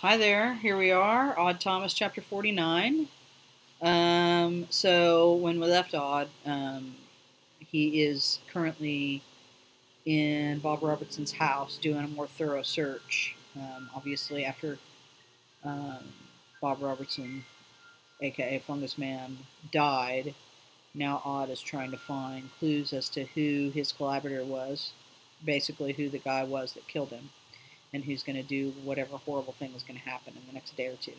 Hi there, here we are, Odd Thomas chapter 49. So when we left Odd, he is currently in Bob Robertson's house doing a more thorough search. Obviously, after um, Bob Robertson, aka Fungus Man, died, now Odd is trying to find clues as to who his collaborator was, basically who the guy was that killed him, and who's going to do whatever horrible thing is going to happen in the next day or two.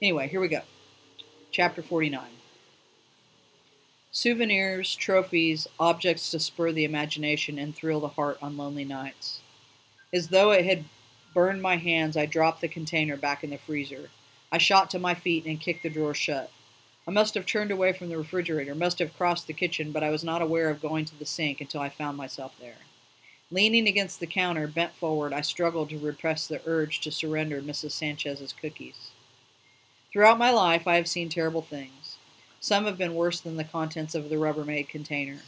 Anyway, here we go. Chapter 49. Souvenirs, trophies, objects to spur the imagination and thrill the heart on lonely nights. As though it had burned my hands, I dropped the container back in the freezer. I shot to my feet and kicked the drawer shut. I must have turned away from the refrigerator, must have crossed the kitchen, but I was not aware of going to the sink until I found myself there. Leaning against the counter, bent forward, I struggled to repress the urge to surrender Mrs. Sanchez's cookies. Throughout my life, I have seen terrible things. Some have been worse than the contents of the Rubbermaid container.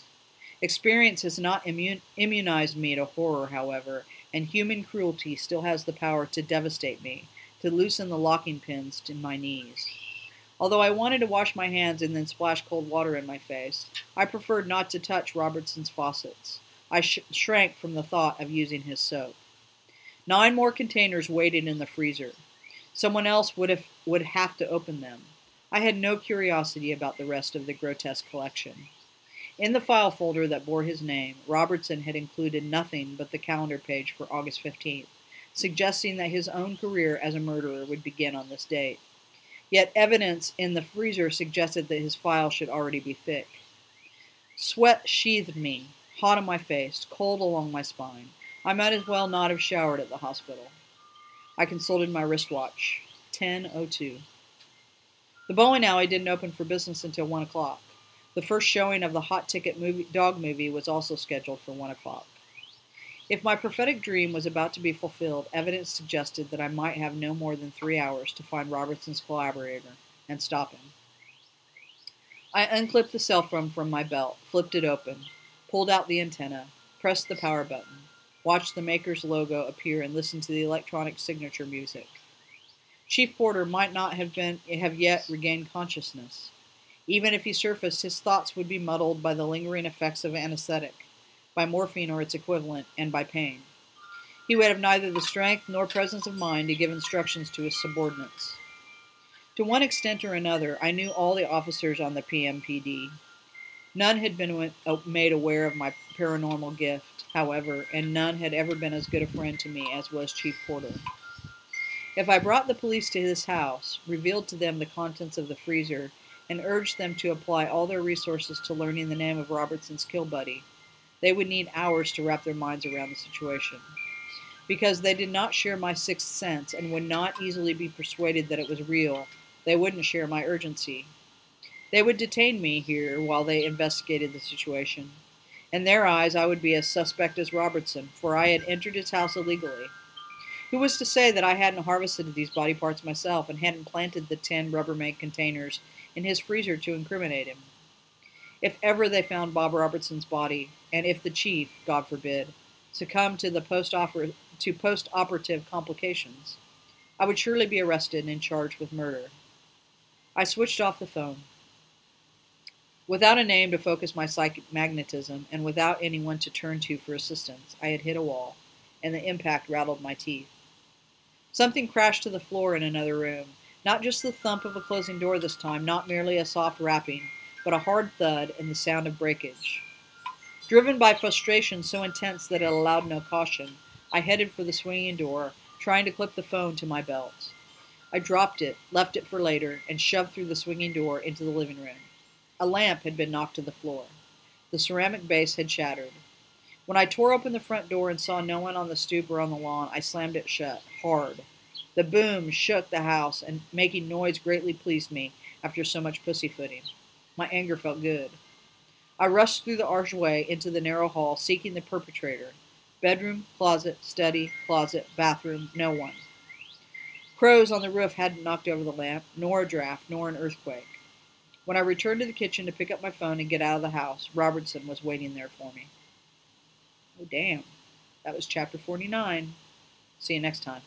Experience has not immunized me to horror, however, and human cruelty still has the power to devastate me, to loosen the locking pins to my knees. Although I wanted to wash my hands and then splash cold water in my face, I preferred not to touch Robertson's faucets. I shrank from the thought of using his soap. 9 more containers waited in the freezer. Someone else would have to open them. I had no curiosity about the rest of the grotesque collection. In the file folder that bore his name, Robertson had included nothing but the calendar page for August 15th, suggesting that his own career as a murderer would begin on this date. Yet evidence in the freezer suggested that his file should already be thick. Sweat sheathed me, hot on my face, cold along my spine. I might as well not have showered at the hospital. I consulted my wristwatch. 10:02. The bowling alley didn't open for business until 1 o'clock. The first showing of the hot-ticket dog movie was also scheduled for 1 o'clock. If my prophetic dream was about to be fulfilled, evidence suggested that I might have no more than 3 hours to find Robertson's collaborator and stop him. I unclipped the cell phone from my belt, flipped it open, pulled out the antenna, pressed the power button, watched the maker's logo appear, and listened to the electronic signature music. Chief Porter might not have yet regained consciousness. Even if he surfaced, his thoughts would be muddled by the lingering effects of anesthetic, by morphine or its equivalent, and by pain. He would have neither the strength nor presence of mind to give instructions to his subordinates. To one extent or another, I knew all the officers on the PMPD. None had been made aware of my paranormal gift, however, and none had ever been as good a friend to me as was Chief Porter. If I brought the police to his house, revealed to them the contents of the freezer, and urged them to apply all their resources to learning the name of Robertson's kill buddy, they would need hours to wrap their minds around the situation. Because they did not share my sixth sense and would not easily be persuaded that it was real, they wouldn't share my urgency. They would detain me here while they investigated the situation. In their eyes, I would be as suspect as Robertson, for I had entered his house illegally. Who was to say that I hadn't harvested these body parts myself and hadn't planted the 10 Rubbermaid containers in his freezer to incriminate him? If ever they found Bob Robertson's body, and if the chief, God forbid, succumbed to post-operative complications, I would surely be arrested and charged with murder. I switched off the phone. Without a name to focus my psychic magnetism, and without anyone to turn to for assistance, I had hit a wall, and the impact rattled my teeth. Something crashed to the floor in another room, not just the thump of a closing door this time, not merely a soft rapping, but a hard thud and the sound of breakage. Driven by frustration so intense that it allowed no caution, I headed for the swinging door, trying to clip the phone to my belt. I dropped it, left it for later, and shoved through the swinging door into the living room. A lamp had been knocked to the floor. The ceramic base had shattered. When I tore open the front door and saw no one on the stoop or on the lawn, I slammed it shut, hard. The boom shook the house, and making noise greatly pleased me after so much pussyfooting. My anger felt good. I rushed through the archway into the narrow hall, seeking the perpetrator. Bedroom, closet, study, closet, bathroom, no one. Crows on the roof hadn't knocked over the lamp, nor a draft, nor an earthquake. When I returned to the kitchen to pick up my phone and get out of the house, Robertson was waiting there for me. Oh, damn. That was chapter 49. See you next time.